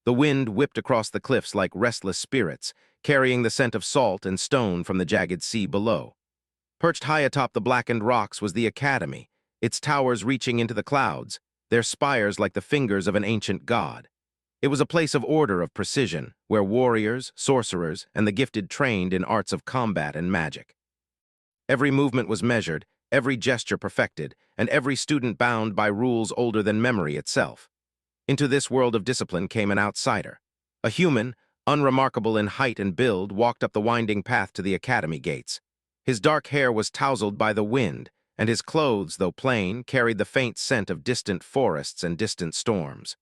The wind whipped across the cliffs like restless spirits, carrying the scent of salt and stone from the jagged sea below. Perched high atop the blackened rocks was the academy, its towers reaching into the clouds, their spires like the fingers of an ancient god. It was a place of order, of precision, where warriors, sorcerers, and the gifted trained in arts of combat and magic. Every movement was measured, every gesture perfected, and every student bound by rules older than memory itself. Into this world of discipline came an outsider. A human, unremarkable in height and build, walked up the winding path to the academy gates. His dark hair was tousled by the wind, and his clothes, though plain, carried the faint scent of distant forests and distant storms.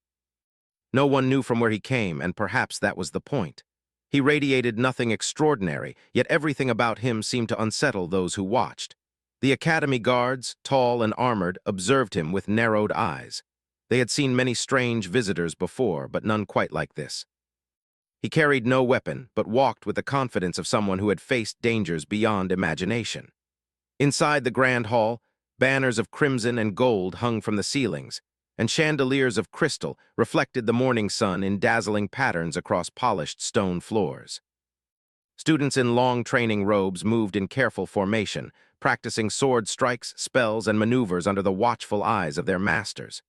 No one knew from where he came, and perhaps that was the point. He radiated nothing extraordinary, yet everything about him seemed to unsettle those who watched. The academy guards, tall and armored, observed him with narrowed eyes. They had seen many strange visitors before, but none quite like this. He carried no weapon, but walked with the confidence of someone who had faced dangers beyond imagination. Inside the grand hall, banners of crimson and gold hung from the ceilings, and chandeliers of crystal reflected the morning sun in dazzling patterns across polished stone floors. Students in long training robes moved in careful formation, practicing sword strikes, spells, and maneuvers under the watchful eyes of their masters.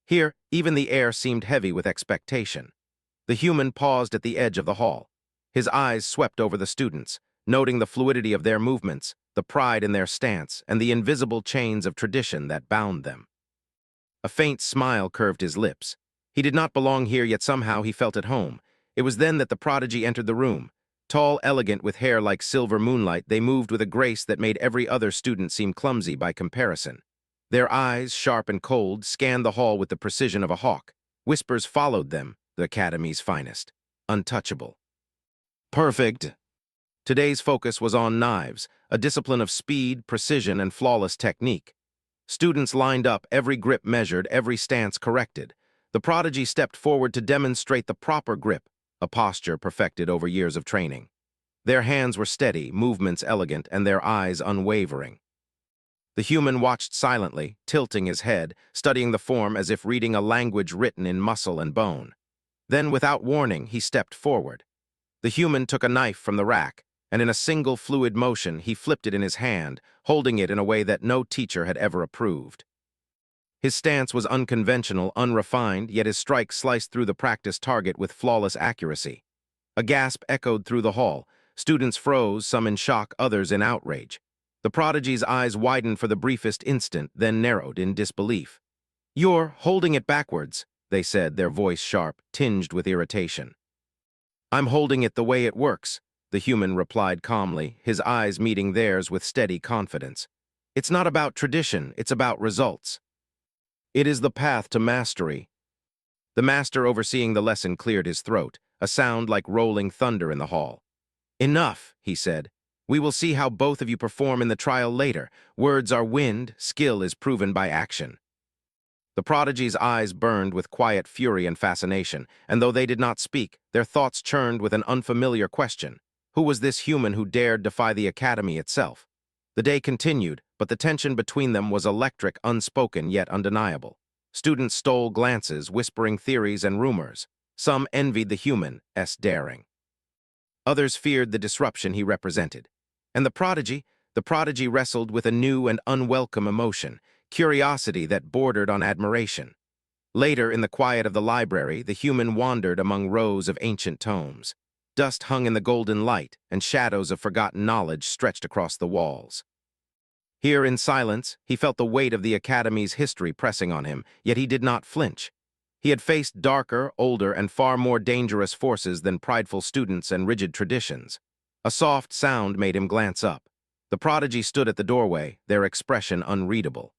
Here, even the air seemed heavy with expectation. The human paused at the edge of the hall. His eyes swept over the students, noting the fluidity of their movements, the pride in their stance, and the invisible chains of tradition that bound them. A faint smile curved his lips. He did not belong here, yet somehow he felt at home. It was then that the prodigy entered the room. Tall, elegant, with hair like silver moonlight, they moved with a grace that made every other student seem clumsy by comparison. Their eyes, sharp and cold, scanned the hall with the precision of a hawk. Whispers followed them, the academy's finest. Untouchable. Perfect. Today's focus was on knives, a discipline of speed, precision, and flawless technique. Students lined up, every grip measured, every stance corrected. The prodigy stepped forward to demonstrate the proper grip, a posture perfected over years of training. Their hands were steady, movements elegant, and their eyes unwavering. The human watched silently, tilting his head, studying the form as if reading a language written in muscle and bone. Then, without warning, he stepped forward. The human took a knife from the rack, and in a single fluid motion, he flipped it in his hand, holding it in a way that no teacher had ever approved. His stance was unconventional, unrefined, yet his strike sliced through the practiced target with flawless accuracy. A gasp echoed through the hall. Students froze, some in shock, others in outrage. The prodigy's eyes widened for the briefest instant, then narrowed in disbelief. "You're holding it backwards," they said, their voice sharp, tinged with irritation. "I'm holding it the way it works," the human replied calmly, his eyes meeting theirs with steady confidence. "It's not about tradition, it's about results. It is the path to mastery." The master overseeing the lesson cleared his throat, a sound like rolling thunder in the hall. "Enough," he said. "We will see how both of you perform in the trial later. Words are wind, skill is proven by action." The prodigy's eyes burned with quiet fury and fascination, and though they did not speak, their thoughts churned with an unfamiliar question. Who was this human who dared defy the academy itself? The day continued, but the tension between them was electric, unspoken, yet undeniable. Students stole glances, whispering theories and rumors. Some envied the human's daring. Others feared the disruption he represented. And the prodigy wrestled with a new and unwelcome emotion, curiosity that bordered on admiration. Later, in the quiet of the library, the human wandered among rows of ancient tomes. Dust hung in the golden light, and shadows of forgotten knowledge stretched across the walls. Here, in silence, he felt the weight of the academy's history pressing on him, yet he did not flinch. He had faced darker, older, and far more dangerous forces than prideful students and rigid traditions. A soft sound made him glance up. The prodigy stood at the doorway, their expression unreadable.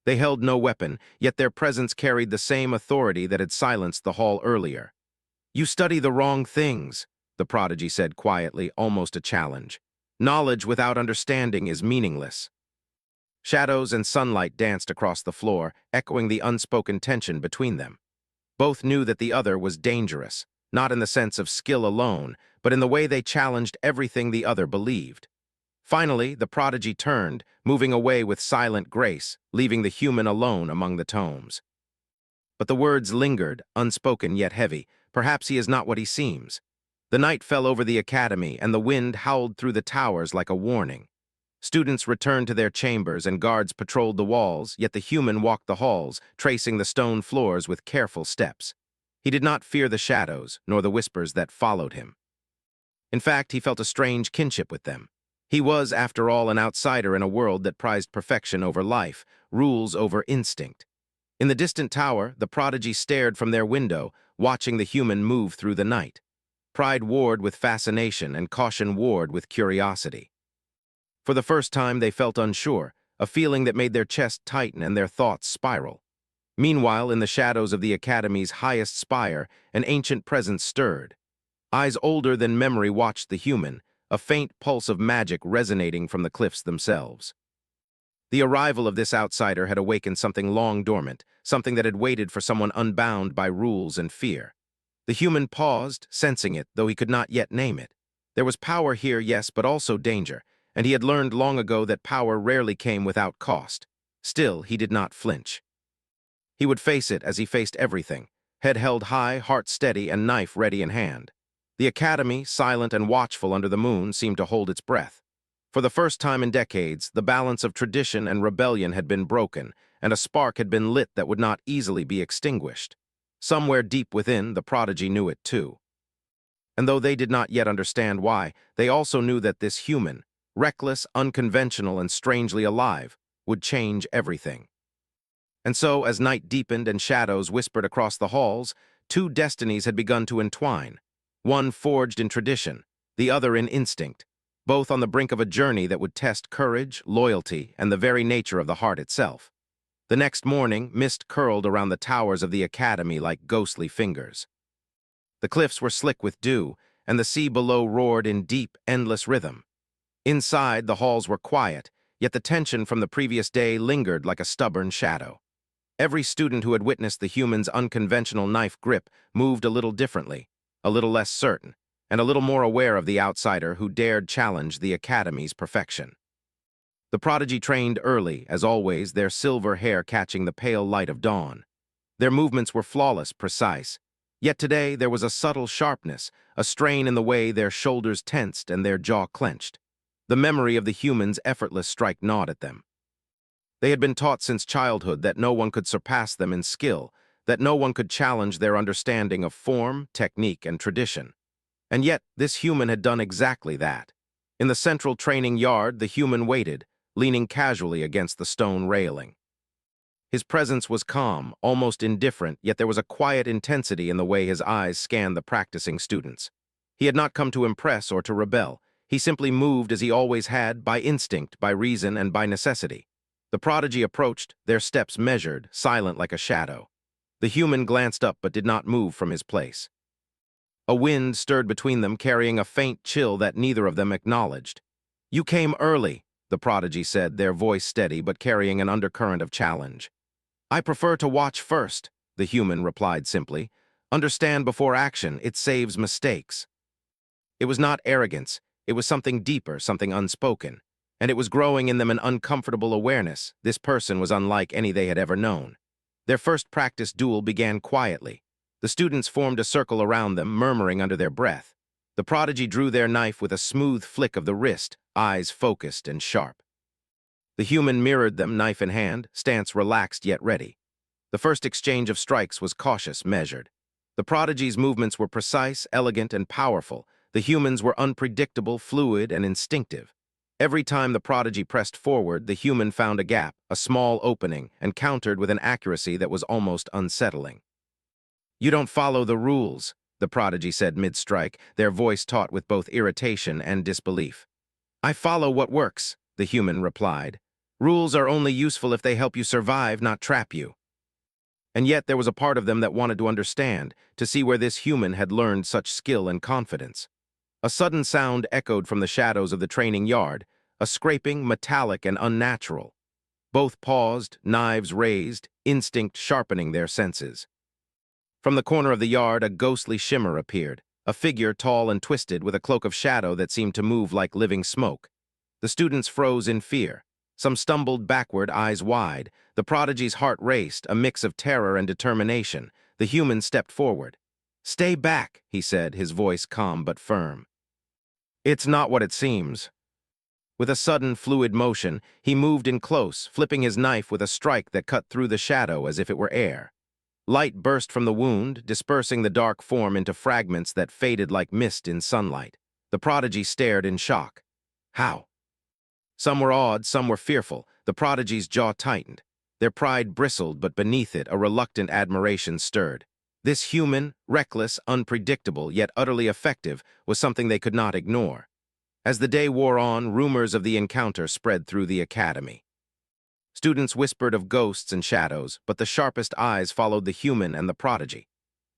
They held no weapon, yet their presence carried the same authority that had silenced the hall earlier. "You study the wrong things," the prodigy said quietly, almost a challenge. "Knowledge without understanding is meaningless." Shadows and sunlight danced across the floor, echoing the unspoken tension between them. Both knew that the other was dangerous, not in the sense of skill alone, but in the way they challenged everything the other believed. Finally, the prodigy turned, moving away with silent grace, leaving the human alone among the tomes. But the words lingered, unspoken yet heavy. Perhaps he is not what he seems. The night fell over the academy, and the wind howled through the towers like a warning. Students returned to their chambers and guards patrolled the walls, yet the human walked the halls, tracing the stone floors with careful steps. He did not fear the shadows, nor the whispers that followed him. In fact, he felt a strange kinship with them. He was, after all, an outsider in a world that prized perfection over life, rules over instinct. In the distant tower, the prodigy stared from their window, watching the human move through the night. Pride warred with fascination and caution warred with curiosity. For the first time, they felt unsure, a feeling that made their chest tighten and their thoughts spiral. Meanwhile, in the shadows of the academy's highest spire, an ancient presence stirred. Eyes older than memory watched the human, a faint pulse of magic resonating from the cliffs themselves. The arrival of this outsider had awakened something long dormant, something that had waited for someone unbound by rules and fear. The human paused, sensing it, though he could not yet name it. There was power here, yes, but also danger, and he had learned long ago that power rarely came without cost. Still, he did not flinch. He would face it as he faced everything, head held high, heart steady, and knife ready in hand. The academy, silent and watchful under the moon, seemed to hold its breath. For the first time in decades, the balance of tradition and rebellion had been broken, and a spark had been lit that would not easily be extinguished. Somewhere deep within, the prodigy knew it too. And though they did not yet understand why, they also knew that this human, reckless, unconventional, and strangely alive, would change everything. And so, as night deepened and shadows whispered across the halls, two destinies had begun to entwine, one forged in tradition, the other in instinct, both on the brink of a journey that would test courage, loyalty, and the very nature of the heart itself. The next morning, mist curled around the towers of the academy like ghostly fingers. The cliffs were slick with dew, and the sea below roared in deep, endless rhythm. Inside, the halls were quiet, yet the tension from the previous day lingered like a stubborn shadow. Every student who had witnessed the human's unconventional knife grip moved a little differently, a little less certain, and a little more aware of the outsider who dared challenge the academy's perfection. The prodigy trained early, as always, their silver hair catching the pale light of dawn. Their movements were flawless, precise. Yet today there was a subtle sharpness, a strain in the way their shoulders tensed and their jaw clenched. The memory of the human's effortless strike gnawed at them. They had been taught since childhood that no one could surpass them in skill, that no one could challenge their understanding of form, technique, and tradition. And yet, this human had done exactly that. In the central training yard, the human waited, leaning casually against the stone railing. His presence was calm, almost indifferent, yet there was a quiet intensity in the way his eyes scanned the practicing students. He had not come to impress or to rebel. He simply moved as he always had, by instinct, by reason, and by necessity. The prodigy approached, their steps measured, silent like a shadow. The human glanced up but did not move from his place. A wind stirred between them, carrying a faint chill that neither of them acknowledged. "You came early," the prodigy said, their voice steady but carrying an undercurrent of challenge. "I prefer to watch first," the human replied simply. "Understand before action, it saves mistakes." It was not arrogance, it was something deeper, something unspoken. And it was growing in them an uncomfortable awareness. This person was unlike any they had ever known. Their first practice duel began quietly. The students formed a circle around them, murmuring under their breath. The prodigy drew their knife with a smooth flick of the wrist, eyes focused and sharp. The human mirrored them, knife in hand, stance relaxed yet ready. The first exchange of strikes was cautious, measured. The prodigy's movements were precise, elegant, and powerful. The humans were unpredictable, fluid, and instinctive. Every time the prodigy pressed forward, the human found a gap, a small opening, and countered with an accuracy that was almost unsettling. "You don't follow the rules," the prodigy said mid-strike, their voice taut with both irritation and disbelief. "I follow what works," the human replied. "Rules are only useful if they help you survive, not trap you." And yet there was a part of them that wanted to understand, to see where this human had learned such skill and confidence. A sudden sound echoed from the shadows of the training yard, a scraping, metallic, and unnatural. Both paused, knives raised, instinct sharpening their senses. From the corner of the yard, a ghostly shimmer appeared, a figure tall and twisted with a cloak of shadow that seemed to move like living smoke. The students froze in fear. Some stumbled backward, eyes wide. The prodigy's heart raced, a mix of terror and determination. The human stepped forward. "Stay back," he said, his voice calm but firm. "It's not what it seems." With a sudden, fluid motion, he moved in close, flipping his knife with a strike that cut through the shadow as if it were air. Light burst from the wound, dispersing the dark form into fragments that faded like mist in sunlight. The prodigy stared in shock. How? Some were awed, some were fearful. The prodigy's jaw tightened. Their pride bristled, but beneath it a reluctant admiration stirred. This human, reckless, unpredictable, yet utterly effective, was something they could not ignore. As the day wore on, rumors of the encounter spread through the academy. Students whispered of ghosts and shadows, but the sharpest eyes followed the human and the prodigy.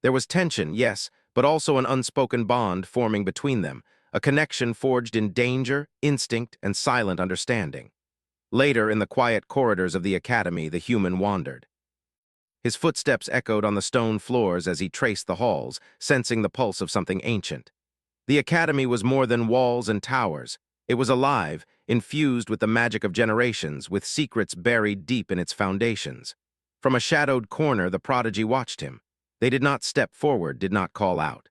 There was tension, yes, but also an unspoken bond forming between them, a connection forged in danger, instinct, and silent understanding. Later, in the quiet corridors of the academy, the human wandered. His footsteps echoed on the stone floors as he traced the halls, sensing the pulse of something ancient. The academy was more than walls and towers. It was alive, infused with the magic of generations, with secrets buried deep in its foundations. From a shadowed corner, the prodigy watched him. They did not step forward, did not call out.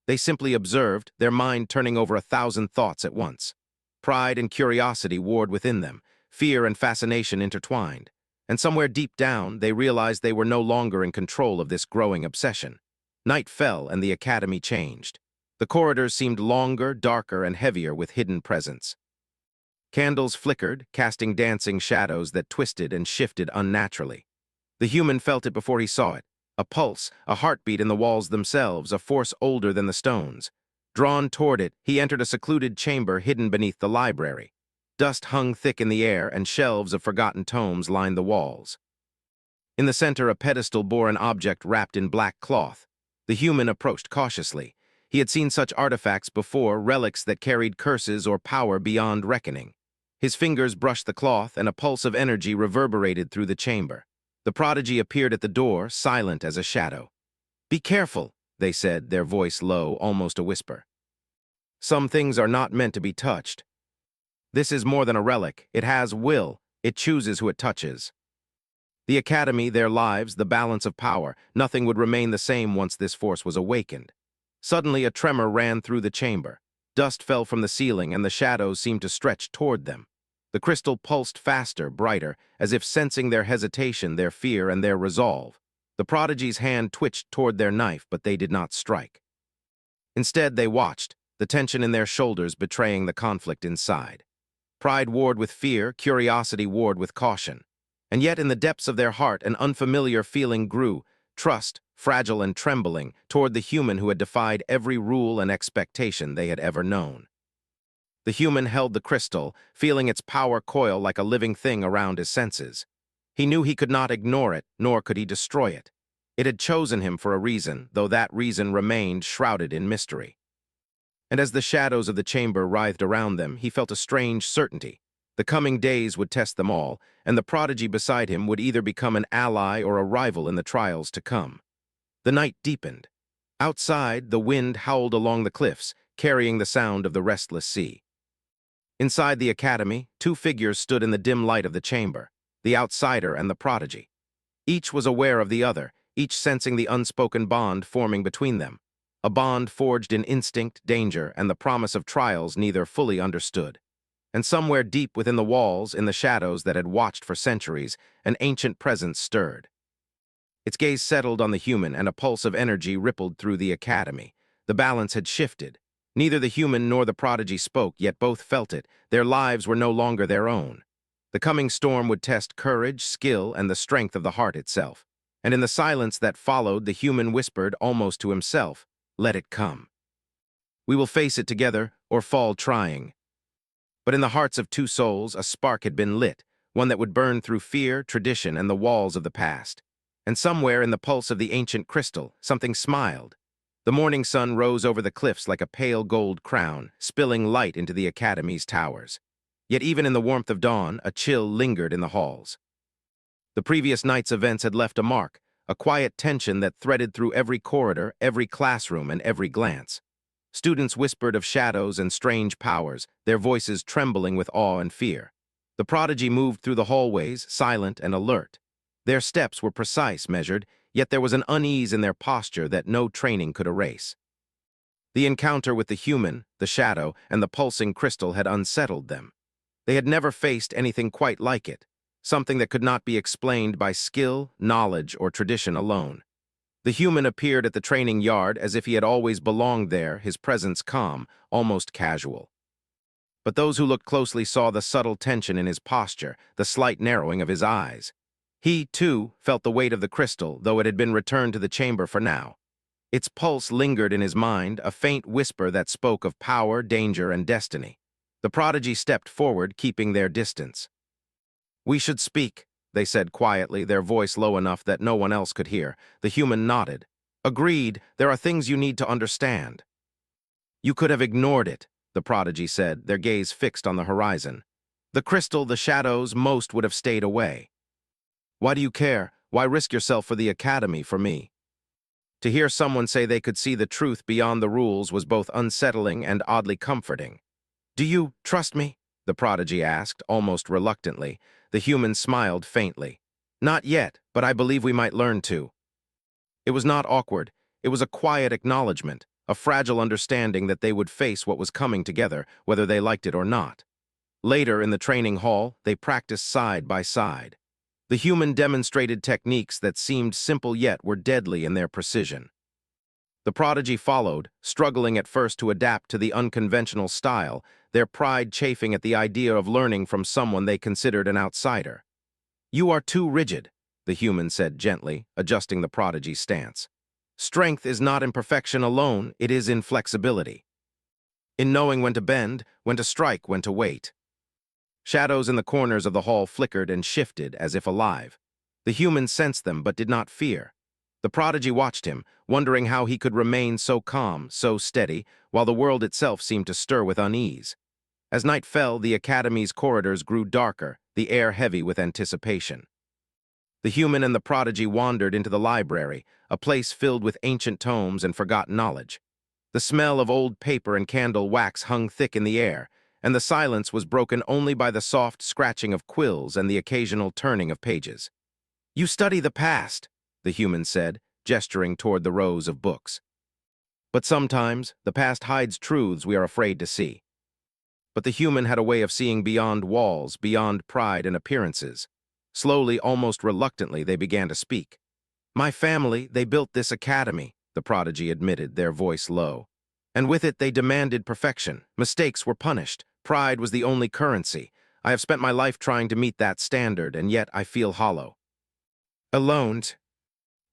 They simply observed, their mind turning over 1,000 thoughts at once. Pride and curiosity warred within them, fear and fascination intertwined. And somewhere deep down, they realized they were no longer in control of this growing obsession. Night fell and the academy changed. The corridors seemed longer, darker, and heavier with hidden presence. Candles flickered, casting dancing shadows that twisted and shifted unnaturally. The human felt it before he saw it. A pulse, a heartbeat in the walls themselves, a force older than the stones. Drawn toward it, he entered a secluded chamber hidden beneath the library. Dust hung thick in the air, and shelves of forgotten tomes lined the walls. In the center, a pedestal bore an object wrapped in black cloth. The human approached cautiously. He had seen such artifacts before, relics that carried curses or power beyond reckoning. His fingers brushed the cloth, and a pulse of energy reverberated through the chamber. The prodigy appeared at the door, silent as a shadow. "Be careful," they said, their voice low, almost a whisper. "Some things are not meant to be touched. This is more than a relic. It has will. It chooses who it touches." The academy, their lives, the balance of power, nothing would remain the same once this force was awakened. Suddenly, a tremor ran through the chamber. Dust fell from the ceiling, and the shadows seemed to stretch toward them. The crystal pulsed faster, brighter, as if sensing their hesitation, their fear, and their resolve. The prodigy's hand twitched toward their knife, but they did not strike. Instead, they watched, the tension in their shoulders betraying the conflict inside. Pride warred with fear, curiosity warred with caution. And yet, in the depths of their heart, an unfamiliar feeling grew, trust, fragile and trembling, toward the human who had defied every rule and expectation they had ever known. The human held the crystal, feeling its power coil like a living thing around his senses. He knew he could not ignore it, nor could he destroy it. It had chosen him for a reason, though that reason remained shrouded in mystery. And as the shadows of the chamber writhed around them, he felt a strange certainty. The coming days would test them all, and the prodigy beside him would either become an ally or a rival in the trials to come. The night deepened. Outside, the wind howled along the cliffs, carrying the sound of the restless sea. Inside the academy, two figures stood in the dim light of the chamber, the outsider and the prodigy. Each was aware of the other, each sensing the unspoken bond forming between them, a bond forged in instinct, danger, and the promise of trials neither fully understood. And somewhere deep within the walls, in the shadows that had watched for centuries, an ancient presence stirred. Its gaze settled on the human, and a pulse of energy rippled through the academy. The balance had shifted. Neither the human nor the prodigy spoke, yet both felt it. Their lives were no longer their own. The coming storm would test courage, skill, and the strength of the heart itself. And in the silence that followed, the human whispered, almost to himself, "Let it come. We will face it together, or fall trying." But in the hearts of two souls, a spark had been lit, one that would burn through fear, tradition, and the walls of the past. And somewhere in the pulse of the ancient crystal, something smiled. The morning sun rose over the cliffs like a pale gold crown, spilling light into the academy's towers. Yet even in the warmth of dawn, a chill lingered in the halls. The previous night's events had left a mark, a quiet tension that threaded through every corridor, every classroom, and every glance. Students whispered of shadows and strange powers, their voices trembling with awe and fear. The prodigy moved through the hallways, silent and alert. Their steps were precise, measured, yet there was an unease in their posture that no training could erase. The encounter with the human, the shadow, and the pulsing crystal had unsettled them. They had never faced anything quite like it, something that could not be explained by skill, knowledge, or tradition alone. The human appeared at the training yard as if he had always belonged there, his presence calm, almost casual. But those who looked closely saw the subtle tension in his posture, the slight narrowing of his eyes. He, too, felt the weight of the crystal, though it had been returned to the chamber for now. Its pulse lingered in his mind, a faint whisper that spoke of power, danger, and destiny. The prodigy stepped forward, keeping their distance. "We should speak," they said quietly, their voice low enough that no one else could hear. The human nodded. "Agreed, there are things you need to understand." "You could have ignored it," the prodigy said, their gaze fixed on the horizon. "The crystal, the shadows, most would have stayed away." "Why do you care? Why risk yourself for the academy, for me?" To hear someone say they could see the truth beyond the rules was both unsettling and oddly comforting. "Do you trust me?" the prodigy asked, almost reluctantly. The human smiled faintly. "Not yet, but I believe we might learn to." It was not awkward. It was a quiet acknowledgement, a fragile understanding that they would face what was coming together, whether they liked it or not. Later, in the training hall, they practiced side by side. The human demonstrated techniques that seemed simple yet were deadly in their precision. The prodigy followed, struggling at first to adapt to the unconventional style, their pride chafing at the idea of learning from someone they considered an outsider. "You are too rigid," the human said gently, adjusting the prodigy's stance. "Strength is not in perfection alone, it is in flexibility. In knowing when to bend, when to strike, when to wait." Shadows in the corners of the hall flickered and shifted as if alive. The human sensed them but did not fear. The prodigy watched him, wondering how he could remain so calm, so steady, while the world itself seemed to stir with unease. As night fell, the academy's corridors grew darker, the air heavy with anticipation. The human and the prodigy wandered into the library, a place filled with ancient tomes and forgotten knowledge. The smell of old paper and candle wax hung thick in the air, and the silence was broken only by the soft scratching of quills and the occasional turning of pages. "You study the past," the human said, gesturing toward the rows of books. "But sometimes, the past hides truths we are afraid to see." But the human had a way of seeing beyond walls, beyond pride and appearances. Slowly, almost reluctantly, they began to speak. "My family, they built this academy," the prodigy admitted, their voice low. "And with it they demanded perfection. Mistakes were punished. Pride was the only currency. I have spent my life trying to meet that standard, and yet I feel hollow. Alone."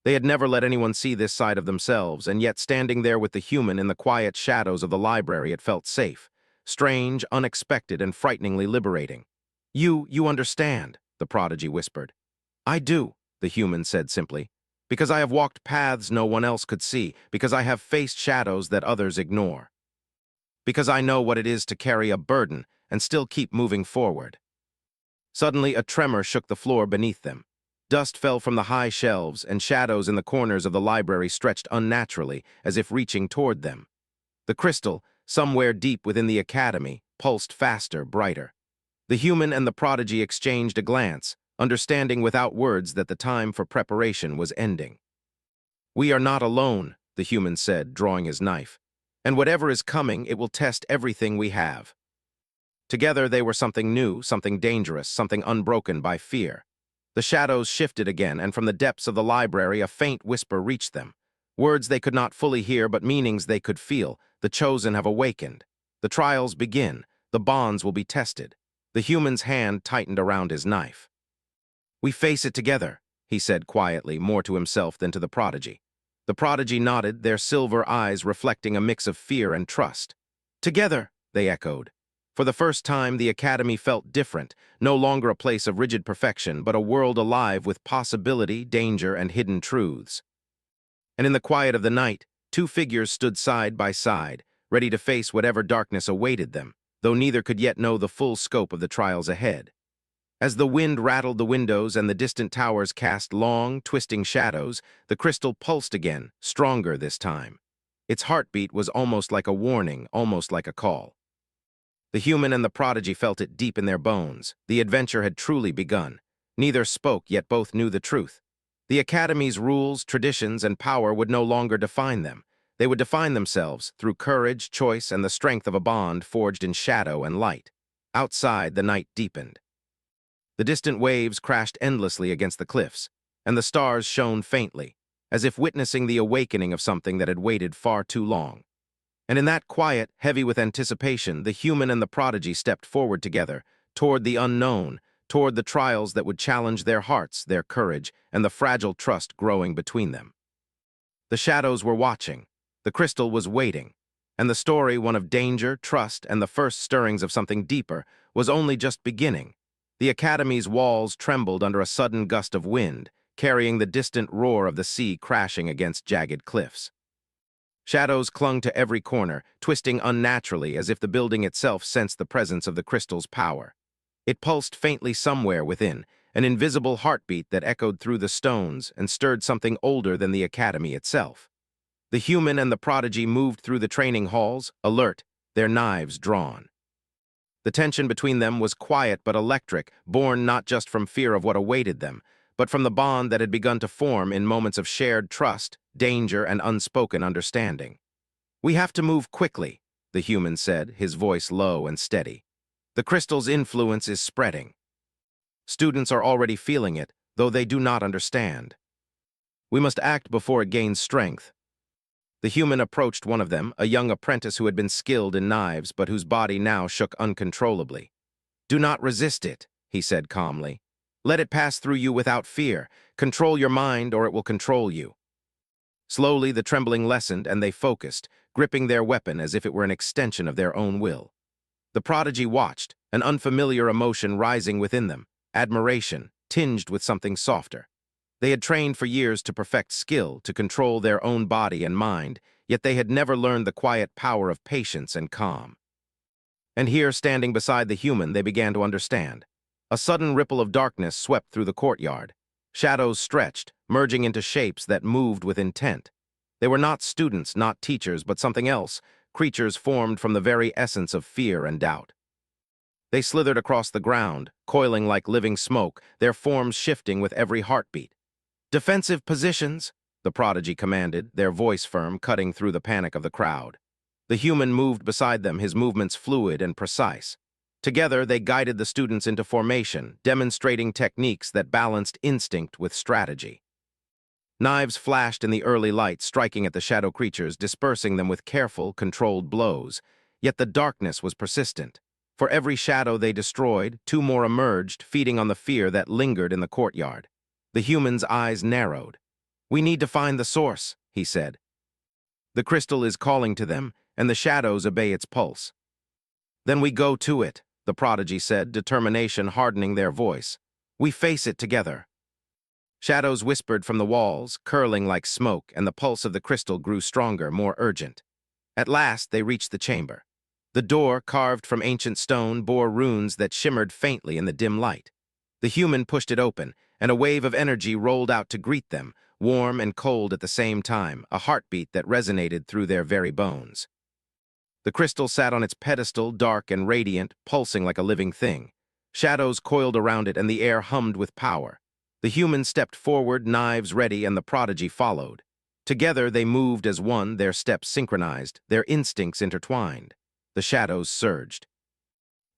They had never let anyone see this side of themselves, and yet standing there with the human in the quiet shadows of the library, it felt safe. Strange, unexpected, and frighteningly liberating. You understand," the prodigy whispered. "I do," the human said simply. "Because I have walked paths no one else could see, because I have faced shadows that others ignore. Because I know what it is to carry a burden and still keep moving forward." Suddenly, a tremor shook the floor beneath them. Dust fell from the high shelves, and shadows in the corners of the library stretched unnaturally, as if reaching toward them. The crystal, somewhere deep within the academy, pulsed faster, brighter. The human and the prodigy exchanged a glance, understanding without words that the time for preparation was ending. "We are not alone," the human said, drawing his knife. "And whatever is coming, it will test everything we have." Together they were something new, something dangerous, something unbroken by fear. The shadows shifted again, and from the depths of the library a faint whisper reached them. Words they could not fully hear, but meanings they could feel. The chosen have awakened. The trials begin. The bonds will be tested. The human's hand tightened around his knife. "We face it together," he said quietly, more to himself than to the prodigy. The prodigy nodded, their silver eyes reflecting a mix of fear and trust. "Together," they echoed. For the first time, the academy felt different, no longer a place of rigid perfection, but a world alive with possibility, danger, and hidden truths. And in the quiet of the night, two figures stood side by side, ready to face whatever darkness awaited them, though neither could yet know the full scope of the trials ahead. As the wind rattled the windows and the distant towers cast long, twisting shadows, the crystal pulsed again, stronger this time. Its heartbeat was almost like a warning, almost like a call. The human and the prodigy felt it deep in their bones. The adventure had truly begun. Neither spoke, yet both knew the truth. The Academy's rules, traditions, and power would no longer define them. They would define themselves through courage, choice, and the strength of a bond forged in shadow and light. Outside, the night deepened. The distant waves crashed endlessly against the cliffs, and the stars shone faintly, as if witnessing the awakening of something that had waited far too long. And in that quiet, heavy with anticipation, the human and the prodigy stepped forward together, toward the unknown, toward the trials that would challenge their hearts, their courage, and the fragile trust growing between them. The shadows were watching, the crystal was waiting, and the story, one of danger, trust, and the first stirrings of something deeper, was only just beginning. The Academy's walls trembled under a sudden gust of wind, carrying the distant roar of the sea crashing against jagged cliffs. Shadows clung to every corner, twisting unnaturally as if the building itself sensed the presence of the crystal's power. It pulsed faintly somewhere within, an invisible heartbeat that echoed through the stones and stirred something older than the Academy itself. The human and the prodigy moved through the training halls, alert, their knives drawn. The tension between them was quiet but electric, born not just from fear of what awaited them, but from the bond that had begun to form in moments of shared trust, danger, and unspoken understanding. "We have to move quickly," the human said, his voice low and steady. "The crystal's influence is spreading. Students are already feeling it, though they do not understand. We must act before it gains strength." The human approached one of them, a young apprentice who had been skilled in knives but whose body now shook uncontrollably. "Do not resist it," he said calmly. "Let it pass through you without fear. Control your mind or it will control you." Slowly, the trembling lessened and they focused, gripping their weapon as if it were an extension of their own will. The prodigy watched, an unfamiliar emotion rising within them, admiration, tinged with something softer. They had trained for years to perfect skill, to control their own body and mind, yet they had never learned the quiet power of patience and calm. And here, standing beside the human, they began to understand. A sudden ripple of darkness swept through the courtyard. Shadows stretched, merging into shapes that moved with intent. They were not students, not teachers, but something else, creatures formed from the very essence of fear and doubt. They slithered across the ground, coiling like living smoke, their forms shifting with every heartbeat. "Defensive positions," the prodigy commanded, their voice firm, cutting through the panic of the crowd. The human moved beside them, his movements fluid and precise. Together, they guided the students into formation, demonstrating techniques that balanced instinct with strategy. Knives flashed in the early light, striking at the shadow creatures, dispersing them with careful, controlled blows. Yet the darkness was persistent. For every shadow they destroyed, two more emerged, feeding on the fear that lingered in the courtyard. The human's eyes narrowed. "We need to find the source," he said. "The crystal is calling to them, and the shadows obey its pulse." "Then we go to it," the prodigy said, determination hardening their voice. "We face it together." Shadows whispered from the walls, curling like smoke, and the pulse of the crystal grew stronger, more urgent. At last, they reached the chamber. The door, carved from ancient stone, bore runes that shimmered faintly in the dim light. The human pushed it open, and a wave of energy rolled out to greet them, warm and cold at the same time, a heartbeat that resonated through their very bones. The crystal sat on its pedestal, dark and radiant, pulsing like a living thing. Shadows coiled around it, and the air hummed with power. The human stepped forward, knives ready, and the prodigy followed. Together they moved as one, their steps synchronized, their instincts intertwined. The shadows surged.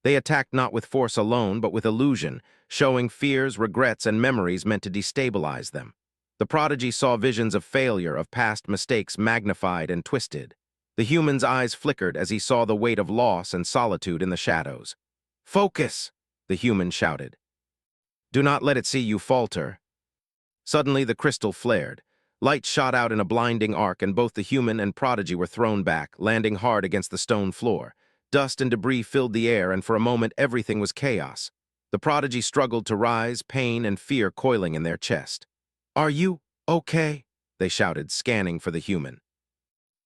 They attacked not with force alone, but with illusion, showing fears, regrets, and memories meant to destabilize them. The prodigy saw visions of failure, of past mistakes magnified and twisted. The human's eyes flickered as he saw the weight of loss and solitude in the shadows. "Focus!" the human shouted. "Do not let it see you falter." Suddenly the crystal flared. Light shot out in a blinding arc, and both the human and prodigy were thrown back, landing hard against the stone floor. Dust and debris filled the air, and for a moment everything was chaos. The prodigy struggled to rise, pain and fear coiling in their chest. "Are you okay?" they shouted, scanning for the human.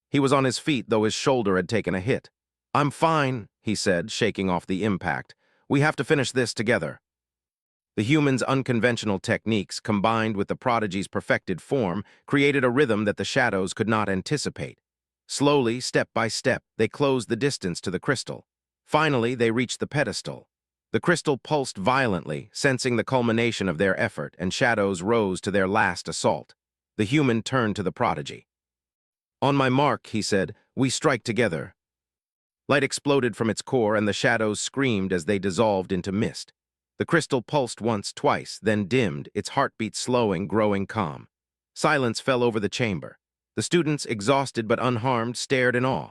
He was on his feet, though his shoulder had taken a hit. "I'm fine," he said, shaking off the impact. "We have to finish this together." The human's unconventional techniques, combined with the prodigy's perfected form, created a rhythm that the shadows could not anticipate. Slowly, step by step, they closed the distance to the crystal. Finally, they reached the pedestal. The crystal pulsed violently, sensing the culmination of their effort, and shadows rose to their last assault. The human turned to the prodigy. "On my mark," he said, "we strike together." Light exploded from its core, and the shadows screamed as they dissolved into mist. The crystal pulsed once, twice, then dimmed, its heartbeat slowing, growing calm. Silence fell over the chamber. The students, exhausted but unharmed, stared in awe.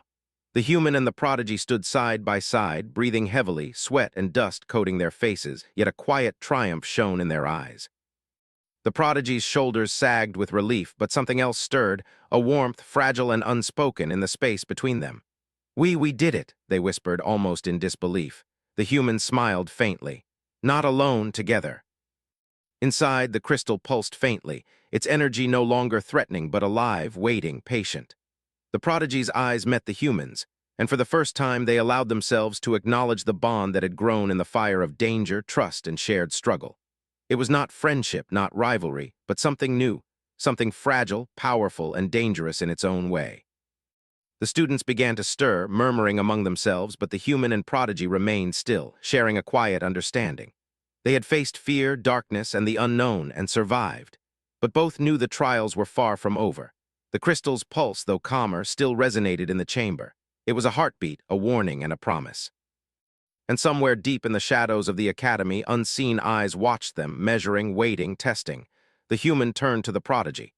The human and the prodigy stood side by side, breathing heavily, sweat and dust coating their faces, yet a quiet triumph shone in their eyes. The prodigy's shoulders sagged with relief, but something else stirred, a warmth, fragile and unspoken, in the space between them. We did it," they whispered, almost in disbelief. The human smiled faintly. "Not alone, together." Inside, the crystal pulsed faintly, its energy no longer threatening but alive, waiting, patient. The prodigy's eyes met the human's, and for the first time they allowed themselves to acknowledge the bond that had grown in the fire of danger, trust, and shared struggle. It was not friendship, not rivalry, but something new, something fragile, powerful, and dangerous in its own way. The students began to stir, murmuring among themselves, but the human and prodigy remained still, sharing a quiet understanding. They had faced fear, darkness, and the unknown, and survived. But both knew the trials were far from over. The crystal's pulse, though calmer, still resonated in the chamber. It was a heartbeat, a warning, and a promise. And somewhere deep in the shadows of the academy, unseen eyes watched them, measuring, waiting, testing. The human turned to the prodigy.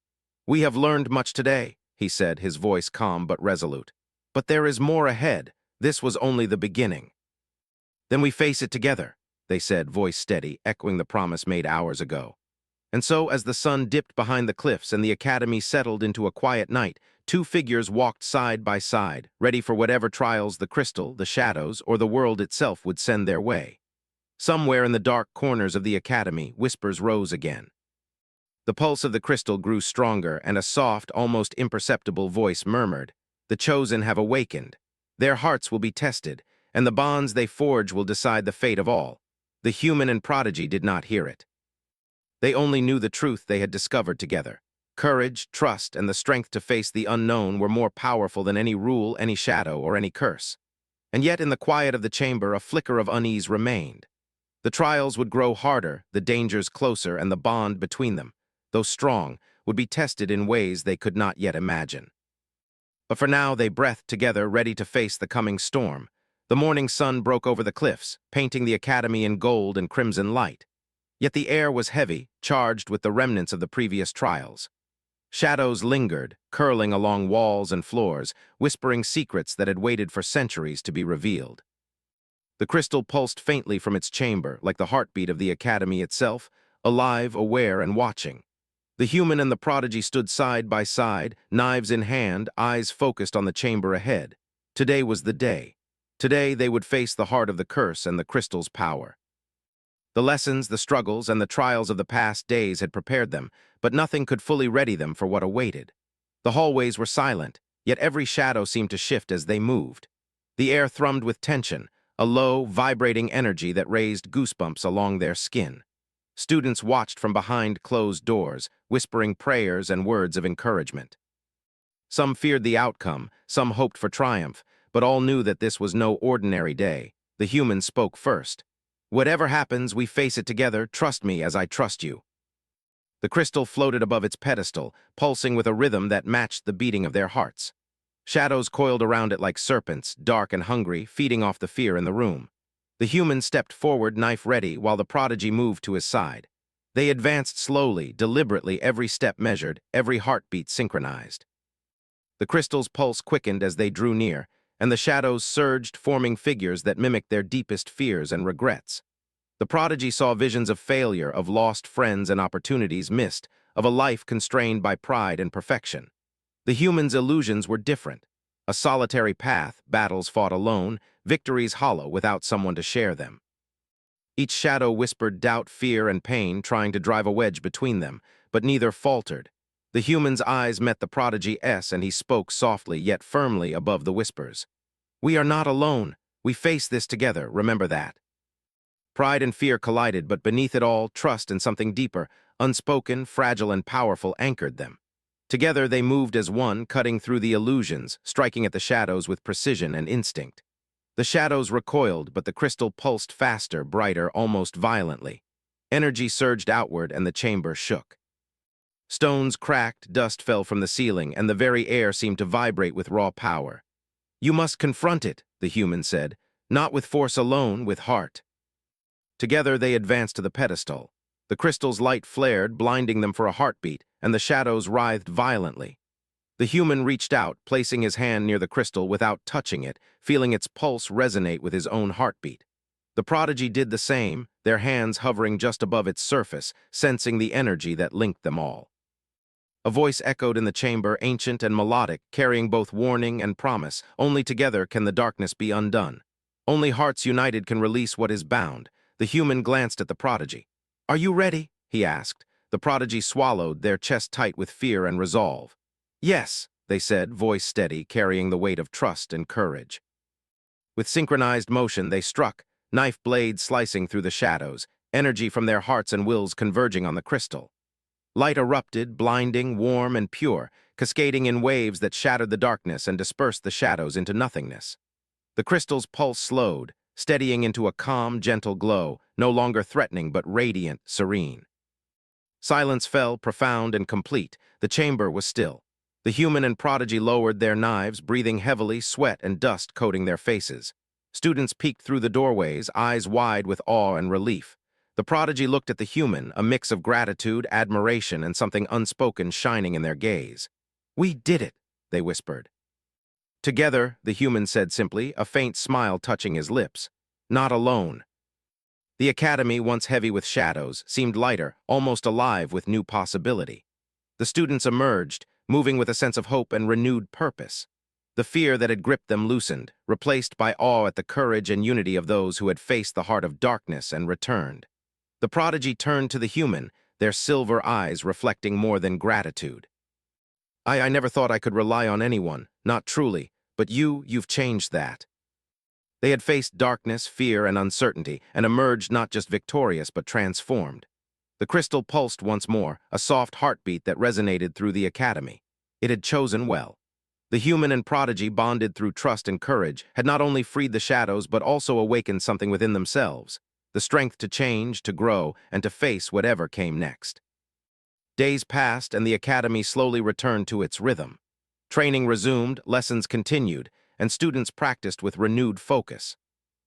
"We have learned much today," he said, his voice calm but resolute. "But there is more ahead. This was only the beginning." "Then we face it together," they said, voice steady, echoing the promise made hours ago. And so, as the sun dipped behind the cliffs and the academy settled into a quiet night, two figures walked side by side, ready for whatever trials the crystal, the shadows, or the world itself would send their way. Somewhere in the dark corners of the academy, whispers rose again. The pulse of the crystal grew stronger, and a soft, almost imperceptible voice murmured, "The chosen have awakened. Their hearts will be tested, and the bonds they forge will decide the fate of all." The human and prodigy did not hear it. They only knew the truth they had discovered together. Courage, trust, and the strength to face the unknown were more powerful than any rule, any shadow, or any curse. And yet in the quiet of the chamber, a flicker of unease remained. The trials would grow harder, the dangers closer, and the bond between them, though strong, would be tested in ways they could not yet imagine. But for now they breathed together, ready to face the coming storm. The morning sun broke over the cliffs, painting the academy in gold and crimson light. Yet the air was heavy, charged with the remnants of the previous trials. Shadows lingered, curling along walls and floors, whispering secrets that had waited for centuries to be revealed. The crystal pulsed faintly from its chamber, like the heartbeat of the academy itself, alive, aware, and watching. The human and the prodigy stood side by side, knives in hand, eyes focused on the chamber ahead. Today was the day. Today they would face the heart of the curse and the crystal's power. The lessons, the struggles, and the trials of the past days had prepared them, but nothing could fully ready them for what awaited. The hallways were silent, yet every shadow seemed to shift as they moved. The air thrummed with tension, a low, vibrating energy that raised goosebumps along their skin. Students watched from behind closed doors, whispering prayers and words of encouragement. Some feared the outcome, some hoped for triumph, but all knew that this was no ordinary day. The human spoke first. "Whatever happens, we face it together. Trust me as I trust you." The crystal floated above its pedestal, pulsing with a rhythm that matched the beating of their hearts. Shadows coiled around it like serpents, dark and hungry, feeding off the fear in the room. The human stepped forward, knife ready, while the prodigy moved to his side. They advanced slowly, deliberately, every step measured, every heartbeat synchronized. The crystal's pulse quickened as they drew near, and the shadows surged, forming figures that mimicked their deepest fears and regrets. The prodigy saw visions of failure, of lost friends and opportunities missed, of a life constrained by pride and perfection. The human's illusions were different. A solitary path, battles fought alone, victories hollow without someone to share them. Each shadow whispered doubt, fear, and pain, trying to drive a wedge between them, but neither faltered. The human's eyes met the prodigy's, and he spoke softly yet firmly above the whispers. "We are not alone. We face this together, remember that." Pride and fear collided, but beneath it all, trust and something deeper, unspoken, fragile, and powerful, anchored them. Together they moved as one, cutting through the illusions, striking at the shadows with precision and instinct. The shadows recoiled, but the crystal pulsed faster, brighter, almost violently. Energy surged outward, and the chamber shook. Stones cracked, dust fell from the ceiling, and the very air seemed to vibrate with raw power. "You must confront it," the human said, "not with force alone, with heart." Together they advanced to the pedestal. The crystal's light flared, blinding them for a heartbeat, and the shadows writhed violently. The human reached out, placing his hand near the crystal without touching it, feeling its pulse resonate with his own heartbeat. The prodigy did the same, their hands hovering just above its surface, sensing the energy that linked them all. A voice echoed in the chamber, ancient and melodic, carrying both warning and promise. Only together can the darkness be undone. Only hearts united can release what is bound. The human glanced at the prodigy. "Are you ready?" he asked. The prodigy swallowed, their chest tight with fear and resolve. "Yes," they said, voice steady, carrying the weight of trust and courage. With synchronized motion, they struck, knife blades slicing through the shadows, energy from their hearts and wills converging on the crystal. Light erupted, blinding, warm, and pure, cascading in waves that shattered the darkness and dispersed the shadows into nothingness. The crystal's pulse slowed, steadying into a calm, gentle glow, no longer threatening but radiant, serene. Silence fell, profound and complete. The chamber was still. The human and prodigy lowered their knives, breathing heavily, sweat and dust coating their faces. Students peeked through the doorways, eyes wide with awe and relief. The prodigy looked at the human, a mix of gratitude, admiration, and something unspoken shining in their gaze. "We did it," they whispered. "Together," the human said simply, a faint smile touching his lips. "Not alone." The academy, once heavy with shadows, seemed lighter, almost alive with new possibility. The students emerged, moving with a sense of hope and renewed purpose. The fear that had gripped them loosened, replaced by awe at the courage and unity of those who had faced the heart of darkness and returned. The prodigy turned to the human, their silver eyes reflecting more than gratitude. I never thought I could rely on anyone, not truly, but you've changed that." They had faced darkness, fear, and uncertainty, and emerged not just victorious but transformed. The crystal pulsed once more, a soft heartbeat that resonated through the academy. It had chosen well. The human and prodigy, bonded through trust and courage, had not only freed the shadows but also awakened something within themselves. The strength to change, to grow, and to face whatever came next. Days passed, and the academy slowly returned to its rhythm. Training resumed, lessons continued, and students practiced with renewed focus.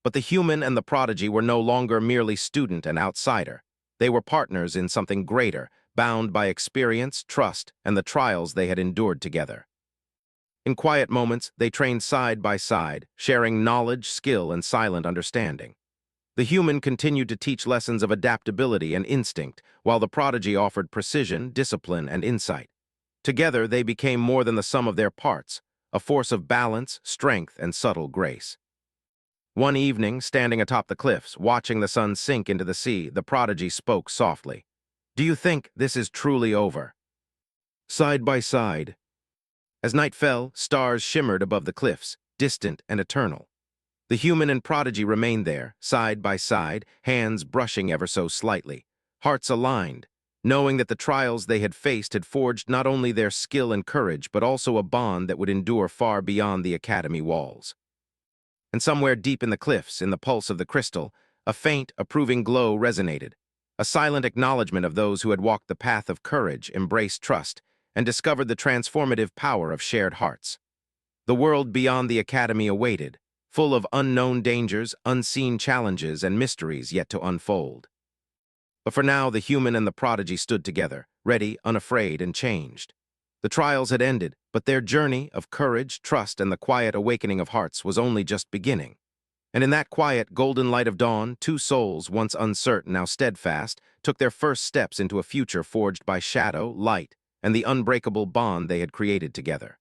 But the human and the prodigy were no longer merely student and outsider. They were partners in something greater, bound by experience, trust, and the trials they had endured together. In quiet moments, they trained side by side, sharing knowledge, skill, and silent understanding. The human continued to teach lessons of adaptability and instinct, while the prodigy offered precision, discipline, and insight. Together, they became more than the sum of their parts, a force of balance, strength, and subtle grace. One evening, standing atop the cliffs, watching the sun sink into the sea, the prodigy spoke softly. "Do you think this is truly over?" Side by side. As night fell, stars shimmered above the cliffs, distant and eternal. The human and prodigy remained there, side by side, hands brushing ever so slightly, hearts aligned, knowing that the trials they had faced had forged not only their skill and courage, but also a bond that would endure far beyond the academy walls. And somewhere deep in the cliffs, in the pulse of the crystal, a faint, approving glow resonated, a silent acknowledgement of those who had walked the path of courage, embraced trust, and discovered the transformative power of shared hearts. The world beyond the academy awaited, full of unknown dangers, unseen challenges, and mysteries yet to unfold. But for now, the human and the prodigy stood together, ready, unafraid, and changed. The trials had ended, but their journey of courage, trust, and the quiet awakening of hearts was only just beginning. And in that quiet, golden light of dawn, two souls, once uncertain, now steadfast, took their first steps into a future forged by shadow, light, and the unbreakable bond they had created together.